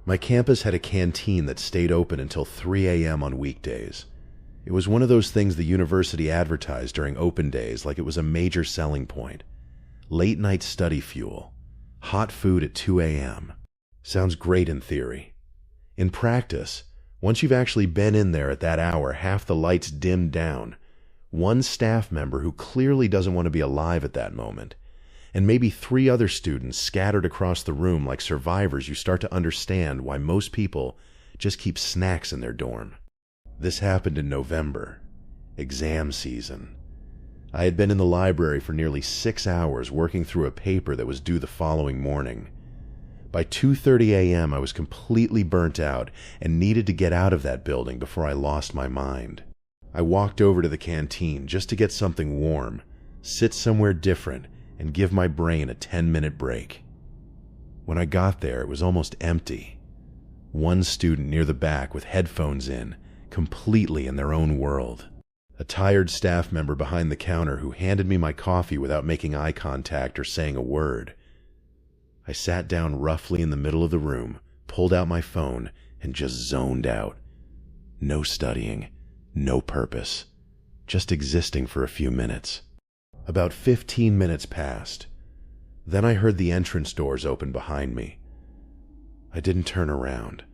My campus had a canteen that stayed open until 3 a.m. on weekdays. It was one of those things the university advertised during open days like it was a major selling point. Late night study fuel. Hot food at 2 a.m. Sounds great in theory. In practice, once you've actually been in there at that hour, half the lights dimmed down, one staff member who clearly doesn't want to be alive at that moment, and maybe 3 other students scattered across the room like survivors, you start to understand why most people just keep snacks in their dorm. This happened in November, exam season. I had been in the library for nearly 6 hours working through a paper that was due the following morning. By 2:30 a.m. I was completely burnt out and needed to get out of that building before I lost my mind. I walked over to the canteen just to get something warm, sit somewhere different, and give my brain a 10-minute break. When I got there, it was almost empty. One student near the back with headphones in, completely in their own world. A tired staff member behind the counter who handed me my coffee without making eye contact or saying a word. I sat down roughly in the middle of the room, pulled out my phone, and just zoned out. No studying, no purpose, just existing for a few minutes. About 15 minutes passed. Then I heard the entrance doors open behind me. I didn't turn around.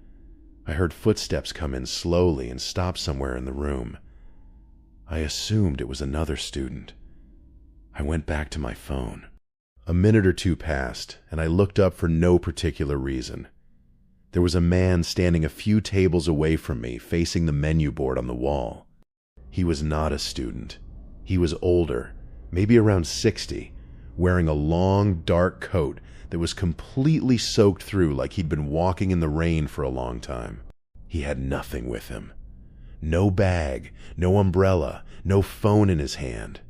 I heard footsteps come in slowly and stop somewhere in the room. I assumed it was another student. I went back to my phone. A minute or two passed, and I looked up for no particular reason. There was a man standing a few tables away from me, facing the menu board on the wall. He was not a student. He was older, maybe around 60, wearing a long, dark coat that was completely soaked through like he'd been walking in the rain for a long time. He had nothing with him. No bag, no umbrella, no phone in his hand.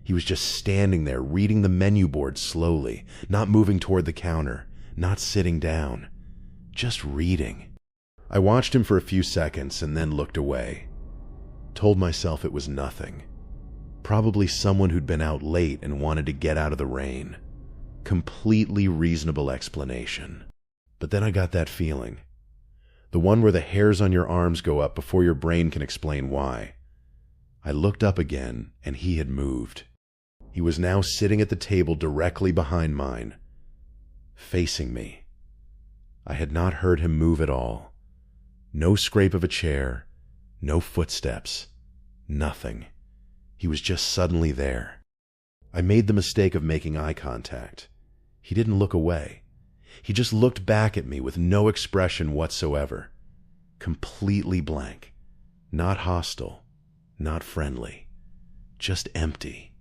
He was just standing there reading the menu board slowly, not moving toward the counter, not sitting down, just reading. I watched him for a few seconds and then looked away. Told myself it was nothing. Probably someone who'd been out late and wanted to get out of the rain. Completely reasonable explanation. But then I got that feeling. The one where the hairs on your arms go up before your brain can explain why. I looked up again, and he had moved. He was now sitting at the table directly behind mine, facing me. I had not heard him move at all. No scrape of a chair, no footsteps, nothing. He was just suddenly there. I made the mistake of making eye contact. He didn't look away. He just looked back at me with no expression whatsoever. Completely blank. Not hostile. Not friendly. Just empty.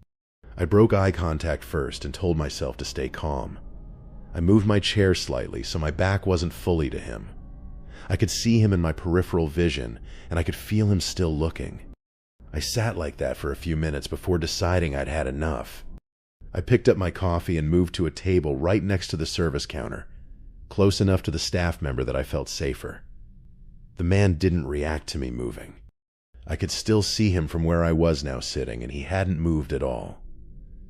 I broke eye contact first and told myself to stay calm. I moved my chair slightly so my back wasn't fully to him. I could see him in my peripheral vision, and I could feel him still looking. I sat like that for a few minutes before deciding I'd had enough. I picked up my coffee and moved to a table right next to the service counter, close enough to the staff member that I felt safer. The man didn't react to me moving. I could still see him from where I was now sitting, and he hadn't moved at all.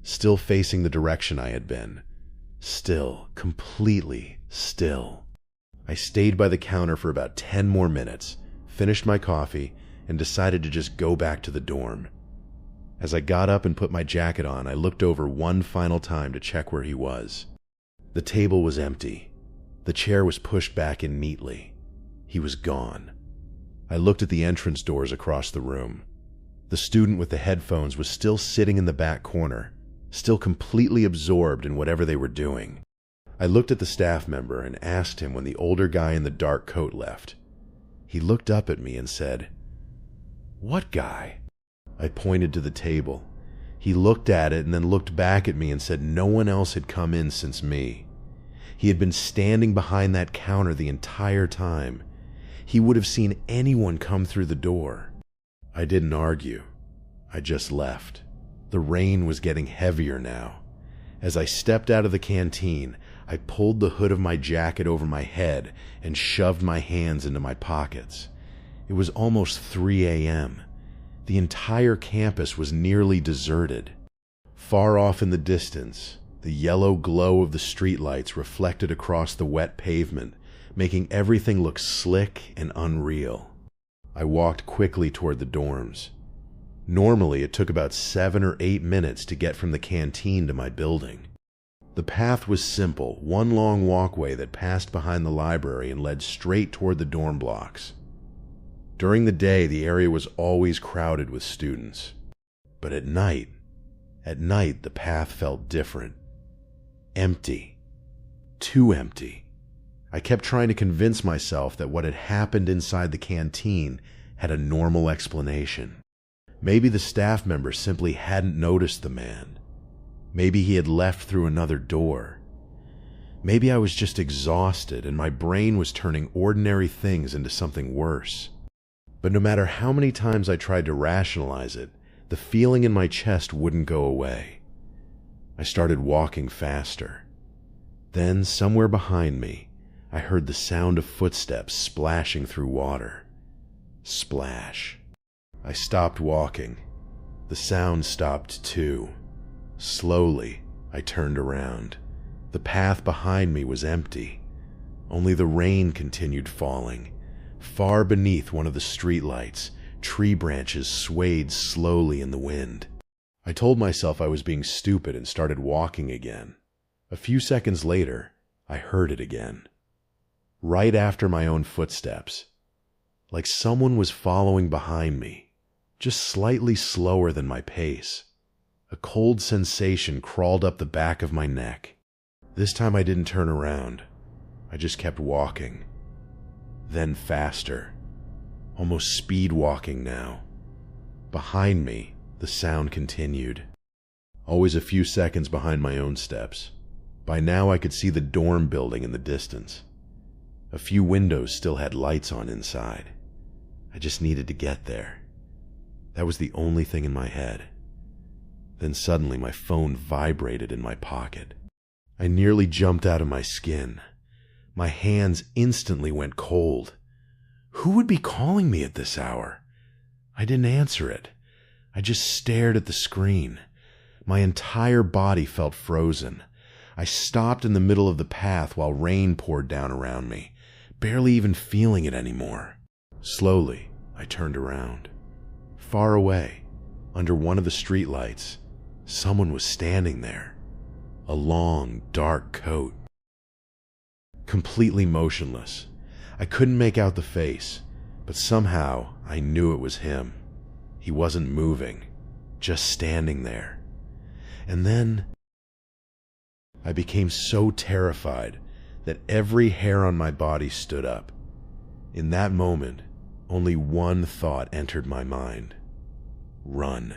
Still facing the direction I had been. Still, completely still. I stayed by the counter for about 10 more minutes, finished my coffee, and decided to just go back to the dorm. As I got up and put my jacket on, I looked over one final time to check where he was. The table was empty. The chair was pushed back in neatly. He was gone. I looked at the entrance doors across the room. The student with the headphones was still sitting in the back corner, still completely absorbed in whatever they were doing. I looked at the staff member and asked him when the older guy in the dark coat left. He looked up at me and said, "What guy?" I pointed to the table. He looked at it and then looked back at me and said no one else had come in since me. He had been standing behind that counter the entire time. He would have seen anyone come through the door. I didn't argue. I just left. The rain was getting heavier now. As I stepped out of the canteen, I pulled the hood of my jacket over my head and shoved my hands into my pockets. It was almost 3 a.m. The entire campus was nearly deserted. Far off in the distance, the yellow glow of the streetlights reflected across the wet pavement making everything look slick and unreal. I walked quickly toward the dorms. Normally, it took about 7 or 8 minutes to get from the canteen to my building. The path was simple, one long walkway that passed behind the library and led straight toward the dorm blocks. During the day, the area was always crowded with students. But at night, the path felt different. Empty. Too empty. I kept trying to convince myself that what had happened inside the canteen had a normal explanation. Maybe the staff member simply hadn't noticed the man. Maybe he had left through another door. Maybe I was just exhausted and my brain was turning ordinary things into something worse. But no matter how many times I tried to rationalize it, the feeling in my chest wouldn't go away. I started walking faster. Then, somewhere behind me, I heard the sound of footsteps splashing through water. Splash. I stopped walking. The sound stopped too. Slowly, I turned around. The path behind me was empty. Only the rain continued falling. Far beneath one of the streetlights, tree branches swayed slowly in the wind. I told myself I was being stupid and started walking again. A few seconds later, I heard it again. Right after my own footsteps. Like someone was following behind me, just slightly slower than my pace. A cold sensation crawled up the back of my neck. This time I didn't turn around. I just kept walking. Then faster. Almost speed walking now. Behind me, the sound continued. Always a few seconds behind my own steps. By now I could see the dorm building in the distance. A few windows still had lights on inside. I just needed to get there. That was the only thing in my head. Then suddenly my phone vibrated in my pocket. I nearly jumped out of my skin. My hands instantly went cold. Who would be calling me at this hour? I didn't answer it. I just stared at the screen. My entire body felt frozen. I stopped in the middle of the path while rain poured down around me, barely even feeling it anymore. Slowly, I turned around. Far away, under one of the streetlights, someone was standing there. A long, dark coat. Completely motionless. I couldn't make out the face, but somehow I knew it was him. He wasn't moving, just standing there. And then I became so terrified that every hair on my body stood up. In that moment, only one thought entered my mind. Run.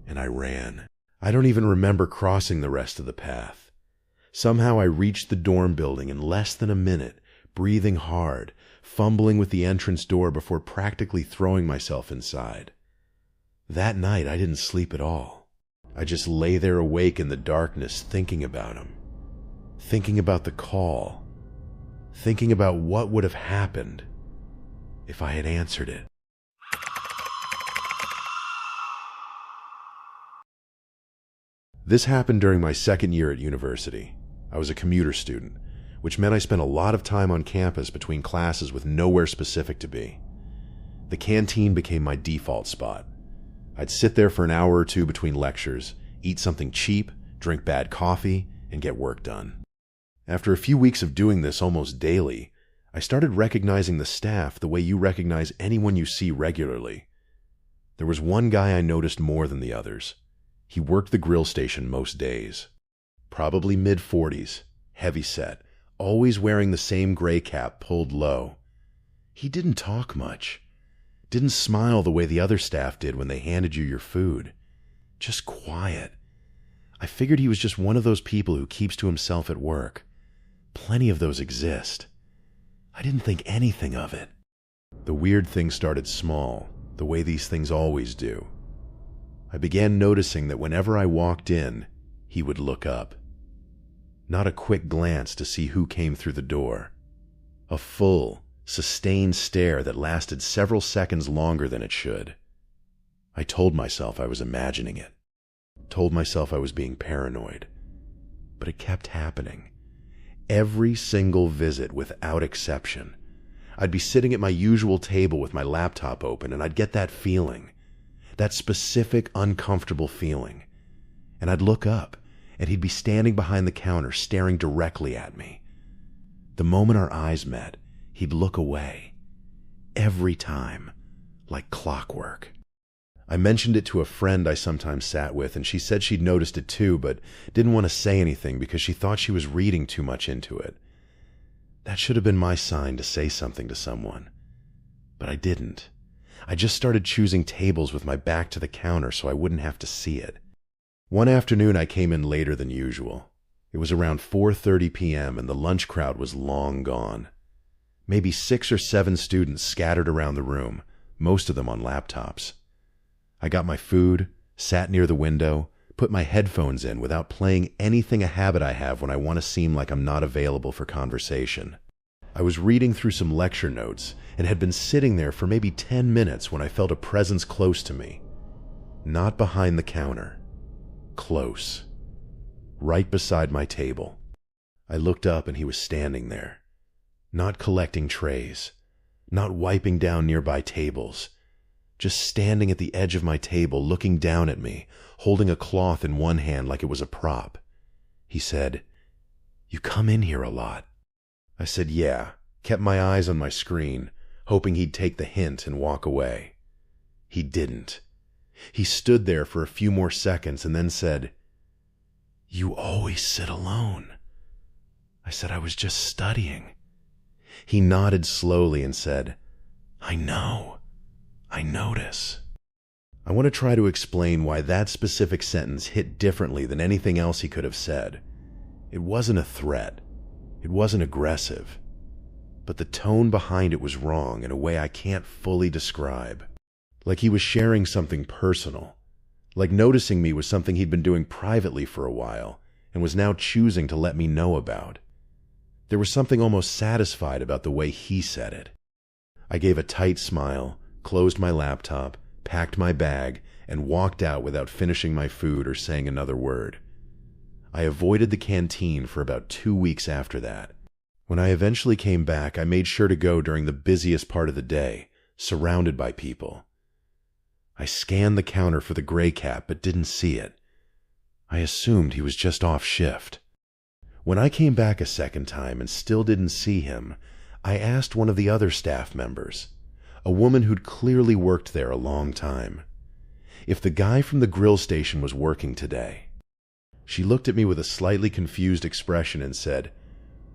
And I ran. I don't even remember crossing the rest of the path. Somehow I reached the dorm building in less than a minute, breathing hard, fumbling with the entrance door before practically throwing myself inside. That night I didn't sleep at all. I just lay there awake in the darkness thinking about him. Thinking about the call. Thinking about what would have happened if I had answered it. This happened during my second year at university. I was a commuter student, which meant I spent a lot of time on campus between classes with nowhere specific to be. The canteen became my default spot. I'd sit there for an hour or two between lectures, eat something cheap, drink bad coffee, and get work done. After a few weeks of doing this almost daily, I started recognizing the staff the way you recognize anyone you see regularly. There was one guy I noticed more than the others. He worked the grill station most days. Probably mid-40s, heavy-set, always wearing the same gray cap pulled low. He didn't talk much. Didn't smile the way the other staff did when they handed you your food. Just quiet. I figured he was just one of those people who keeps to himself at work. Plenty of those exist. I didn't think anything of it. The weird thing started small, the way these things always do. I began noticing that whenever I walked in, he would look up. Not a quick glance to see who came through the door. A full, sustained stare that lasted several seconds longer than it should. I told myself I was imagining it. Told myself I was being paranoid. But it kept happening. Every single visit without exception. I'd be sitting at my usual table with my laptop open, and I'd get that feeling, that specific uncomfortable feeling. And I'd look up, and he'd be standing behind the counter staring directly at me. The moment our eyes met, he'd look away. Every time, like clockwork. I mentioned it to a friend I sometimes sat with, and she said she'd noticed it too, but didn't want to say anything because she thought she was reading too much into it. That should have been my sign to say something to someone. But I didn't. I just started choosing tables with my back to the counter so I wouldn't have to see it. One afternoon I came in later than usual. It was around 4:30 p.m. and the lunch crowd was long gone. Maybe 6 or 7 students scattered around the room, most of them on laptops. I got my food, sat near the window, put my headphones in without playing anything, a habit I have when I want to seem like I'm not available for conversation. I was reading through some lecture notes and had been sitting there for maybe 10 minutes when I felt a presence close to me. Not behind the counter. Close. Right beside my table. I looked up and he was standing there. Not collecting trays. Not wiping down nearby tables. Just standing at the edge of my table, looking down at me, holding a cloth in one hand like it was a prop. He said, "You come in here a lot." I said, "Yeah," kept my eyes on my screen, hoping he'd take the hint and walk away. He didn't. He stood there for a few more seconds and then said, "You always sit alone." I said I was just studying. He nodded slowly and said, "I know. I notice." I want to try to explain why that specific sentence hit differently than anything else he could have said. It wasn't a threat. It wasn't aggressive. But the tone behind it was wrong in a way I can't fully describe. Like he was sharing something personal. Like noticing me was something he'd been doing privately for a while and was now choosing to let me know about. There was something almost satisfied about the way he said it. I gave a tight smile, closed my laptop, packed my bag, and walked out without finishing my food or saying another word. I avoided the canteen for about 2 weeks after that. When I eventually came back, I made sure to go during the busiest part of the day, surrounded by people. I scanned the counter for the gray cap but didn't see it. I assumed he was just off shift. When I came back a second time and still didn't see him, I asked one of the other staff members, a woman who'd clearly worked there a long time, if the guy from the grill station was working today. She looked at me with a slightly confused expression and said,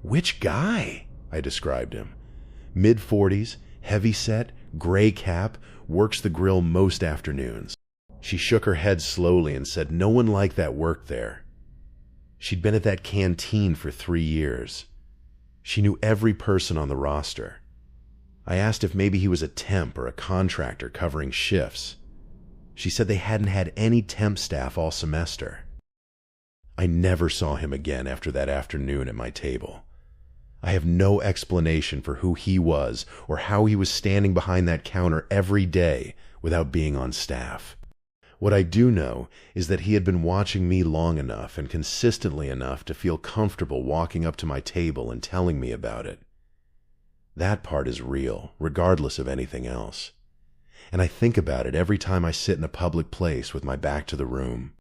"Which guy?" I described him. Mid-40s, heavy-set, gray cap, works the grill most afternoons. She shook her head slowly and said no one like that worked there. She'd been at that canteen for 3 years. She knew every person on the roster. I asked if maybe he was a temp or a contractor covering shifts. She said they hadn't had any temp staff all semester. I never saw him again after that afternoon at my table. I have no explanation for who he was or how he was standing behind that counter every day without being on staff. What I do know is that he had been watching me long enough and consistently enough to feel comfortable walking up to my table and telling me about it. That part is real, regardless of anything else. And I think about it every time I sit in a public place with my back to the room.